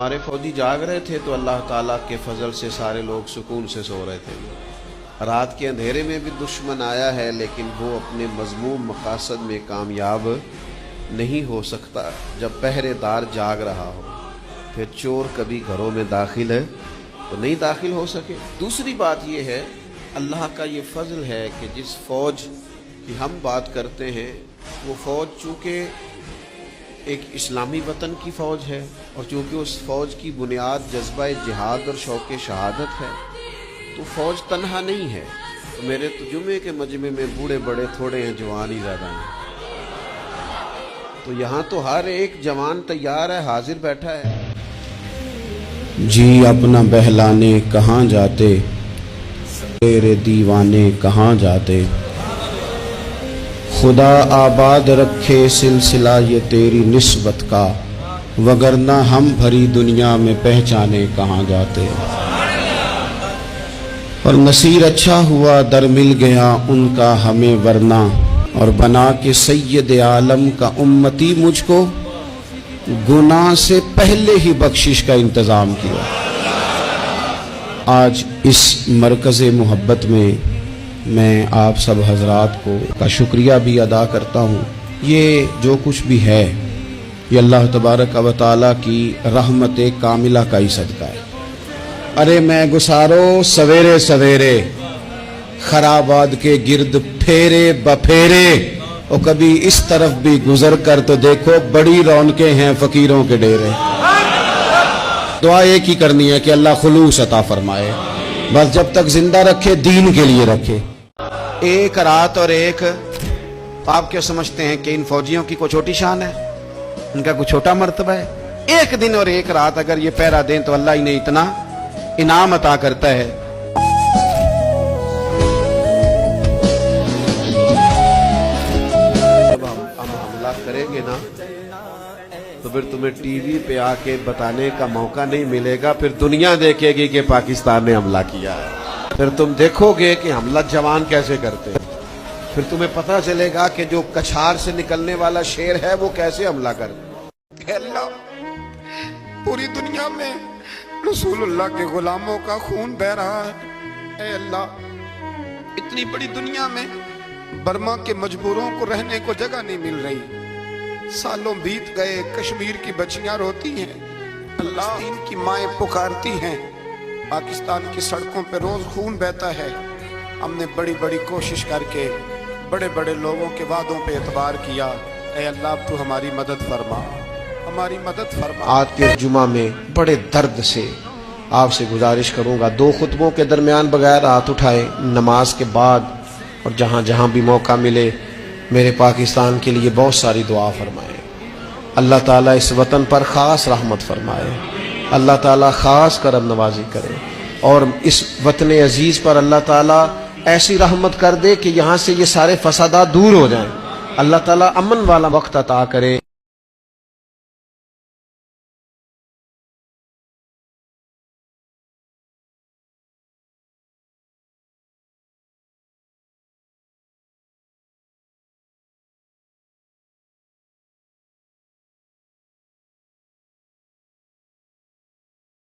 हमारे फौजी जाग रहे थे तो अल्लाह ताला के फजल से सारे लोग सुकून से सो रहे थे। रात के अंधेरे में भी दुश्मन आया है लेकिन वो अपने मजमूम मकासद में कामयाब नहीं हो सकता जब पहरेदार जाग रहा हो। फिर चोर कभी घरों में दाखिल है तो नहीं दाखिल हो सके। दूसरी बात ये है, अल्लाह का ये फजल है कि जिस फौज की हम बात करते हैं वो फौज चूँकि एक इस्लामी वतन की फ़ौज है और चूँकि उस फ़ौज की बुनियाद जज्बा जिहाद और शौक़ शहादत है तो फ़ौज तन्हा नहीं है। तो मेरे तो जुमे के मजमे में बूढ़े बड़े थोड़े हैं, जवान ही ज़्यादा हैं। तो यहाँ तो हर एक जवान तैयार है, हाजिर बैठा है। जी अपना बहलाने कहाँ जाते, तेरे दीवाने कहाँ जाते, खुदा आबाद रखे सिलसिला ये तेरी निस्बत का, वगरना हम भरी दुनिया में पहचाने कहाँ जाते। और नसीर अच्छा हुआ दर मिल गया उनका हमें वरना, और बना के सैयद आलम का उम्मती मुझको, गुनाह से पहले ही बख्शिश का इंतज़ाम किया। आज इस मरकज़ मोहब्बत में मैं आप सब हजरात का शुक्रिया भी अदा करता हूँ। ये जो कुछ भी है ये अल्लाह तबारक व तआला की रहमत कामिला का ही सदका है। अरे मैं गुसारो सवेरे सवेरे खराबाद के गिर्द फेरे बफेरे, और कभी इस तरफ भी गुजर कर तो देखो बड़ी रौनकें हैं फकीरों के डेरे। दुआ एक ही करनी है कि अल्लाह खुलूस अता फरमाए, बस जब तक जिंदा रखे दीन के लिए रखे। एक रात और एक, आप क्या समझते हैं कि इन फौजियों की कोई छोटी शान है, इनका कोई छोटा मर्तबा है? एक दिन और एक रात अगर ये पहरा दें तो अल्लाह इन्हें इतना इनाम अता करता है। जब हम हमला करेंगे ना तो फिर तुम्हें टीवी पे आके बताने का मौका नहीं मिलेगा, फिर दुनिया देखेगी कि पाकिस्तान ने हमला किया है। फिर तुम देखोगे कि हमला जवान कैसे करते हैं, फिर तुम्हें पता चलेगा कि जो कछार से निकलने वाला शेर है वो कैसे हमला करते। अल्लाह, पूरी दुनिया में रसूलुल्लाह के गुलामों का खून बह रहा है। ऐ अल्लाह, इतनी बड़ी दुनिया में बर्मा के मजबूरों को रहने को जगह नहीं मिल रही। सालों बीत गए, कश्मीर की बच्चियां रोती हैं, अल्लाह इनकी माएं पुकारती हैं, पाकिस्तान की सड़कों पे रोज खून बहता है। हमने बड़ी बड़ी कोशिश करके बड़े बड़े लोगों के वादों पे एतबार किया। ऐ अल्लाह, तू हमारी मदद फरमा, हमारी मदद फरमा। आज के जुमा में बड़े दर्द से आपसे गुजारिश करूंगा, 2 खुतबों के दरमियान बगैर हाथ उठाए, नमाज के बाद और जहां जहां भी मौका मिले मेरे पाकिस्तान के लिए बहुत सारी दुआ फरमाए। अल्लाह ताला इस वतन पर ख़ास रहमत फरमाए, अल्लाह ताला ख़ास करम नवाजी करे, और इस वतन अजीज़ पर अल्लाह ताला ऐसी रहमत कर दे कि यहाँ से ये सारे फसादात दूर हो जाएं। अल्लाह ताला अमन वाला वक्त अता करे।